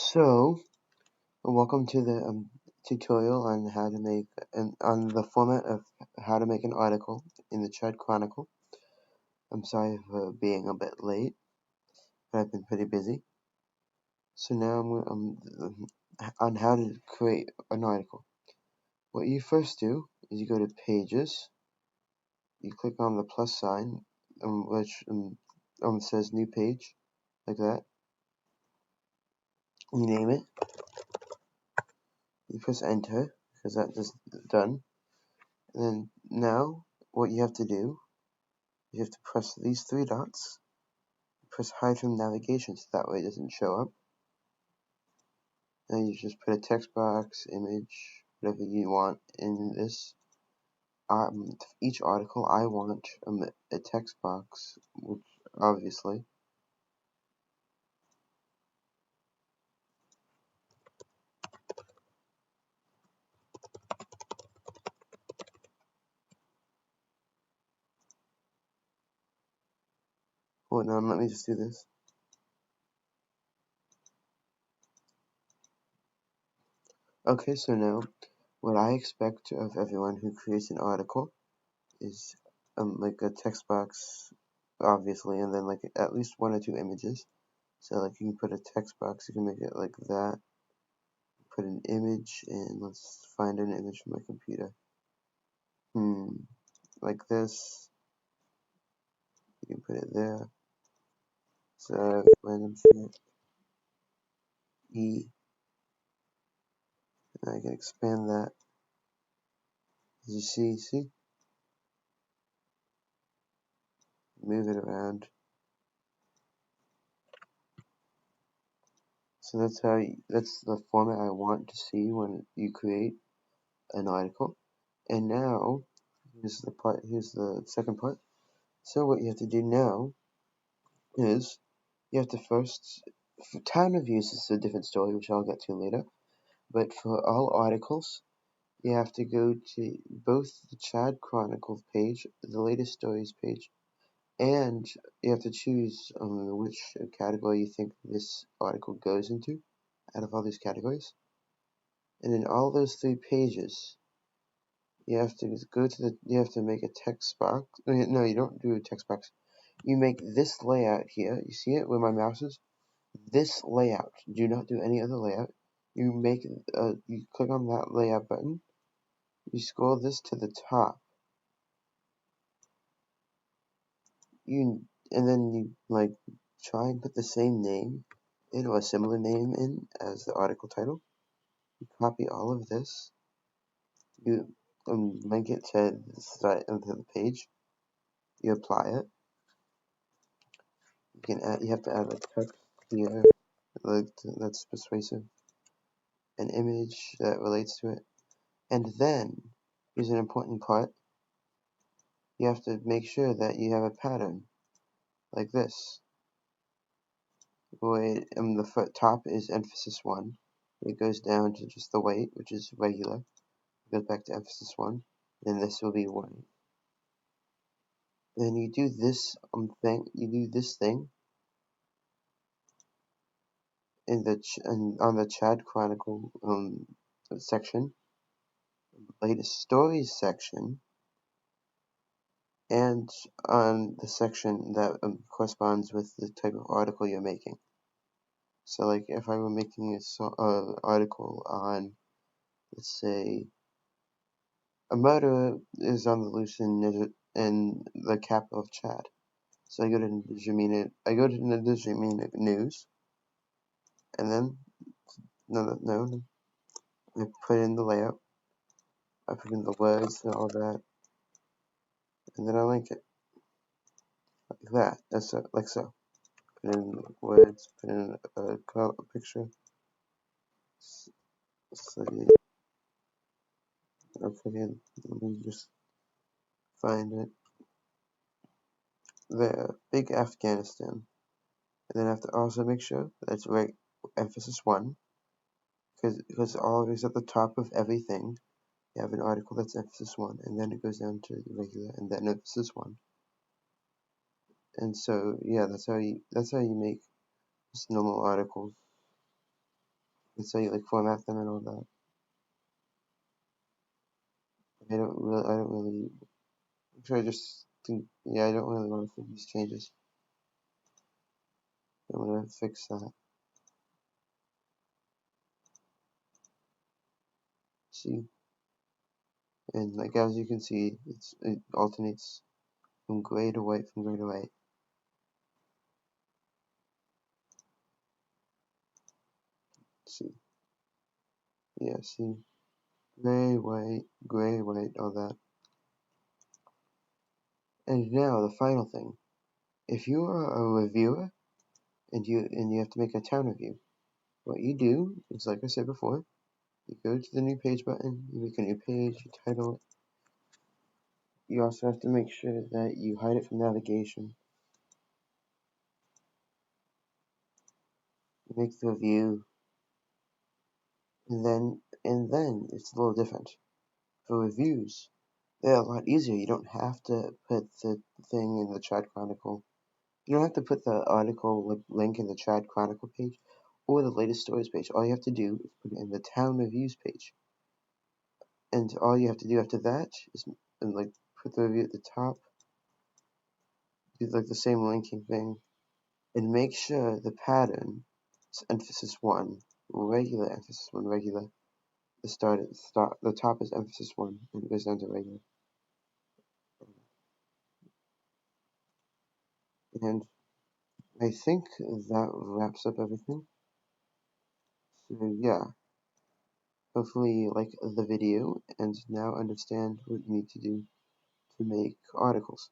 So, welcome to the tutorial on how to make on the format of how to make an article in the Chronicle. I'm sorry for being a bit late, but I've been pretty busy. So now on how to create an article. What you first do is you go to Pages. You click on the plus sign, which says New Page, like that. You name it. You press Enter because that is done. And then now, what you have to do, you have to press these three dots, press hide from navigation so that way it doesn't show up. And you just put a text box, image, whatever you want in this. Each article I want a text box, which obviously. Hold on, let me just do this. Okay, so now what I expect of everyone who creates an article is like a text box, obviously, and then like at least one or two images. So like you can put a text box, you can make it like that. Put an image in. Let's find an image from my computer. Like this. You can put it there. So random shit. E. And I can expand that. As you see, move it around. So that's that's the format I want to see when you create an article. And now, here's the second part. So what you have to do now is you have to first, for time of use is a different story, which I'll get to later. But for all articles, you have to go to both the Chronicle page, the latest stories page, and you have to choose which category you think this article goes into out of all these categories. And in all those three pages, you have to you have to make a text box. No, you don't do a text box. You make this layout here. You see it where my mouse is? This layout. Do not do any other layout. You make you click on that layout button. You scroll this to the top. And then you like try and put the same name in or a similar name in as the article title. You copy all of this. You link it to the site of the page. You apply it. You have to add a text here that's persuasive, an image that relates to it, and then here's an important part. You have to make sure that you have a pattern like this, where the top is emphasis 1. It goes down to just the weight, which is regular. It goes back to emphasis 1. Then this will be 1. Then you do this thing. You do this thing in the on the Chronicle section, latest stories section, and on the section that corresponds with the type of article you're making. So, like, if I were making an article on, let's say, a murderer is on the loose in the capital of Chad. So I go to N'Djamena News, and then I put in the layout, I put in the words and all that, and then I link it like that. That's like so. Put in words, put in a picture. So I'll put in. Let me just find it. The big Afghanistan. And then I have to also make sure that it's right emphasis 1, because always at the top of everything you have an article that's emphasis 1, and then it goes down to regular, and then emphasis 1. And so yeah, that's how you make just normal articles. so you like format them and all that. I don't really, I'm sure I just think, yeah, I don't really want to make these changes. I want to fix that. See, and like as you can see, it alternates from gray to white, from gray to white. See, yeah, see, gray, white, all that. And now the final thing. If you are a reviewer and you have to make a town review, what you do is, like I said before, you go to the new page button, you make a new page, you title it. You also have to make sure that you hide it from navigation. You make the review, and then it's a little different. For reviews, they're a lot easier. You don't have to put the thing in the Chat Chronicle. You don't have to put the article link in the Chat Chronicle page or the latest stories page. All you have to do is put it in the town reviews page. And all you have to do after that is put the review at the top, do like the same linking thing, and make sure the pattern is emphasis 1, regular emphasis 1, regular. The top is emphasis 1, and it goes down to regular. And I think that wraps up everything. So yeah, hopefully you like the video and now understand what you need to do to make articles.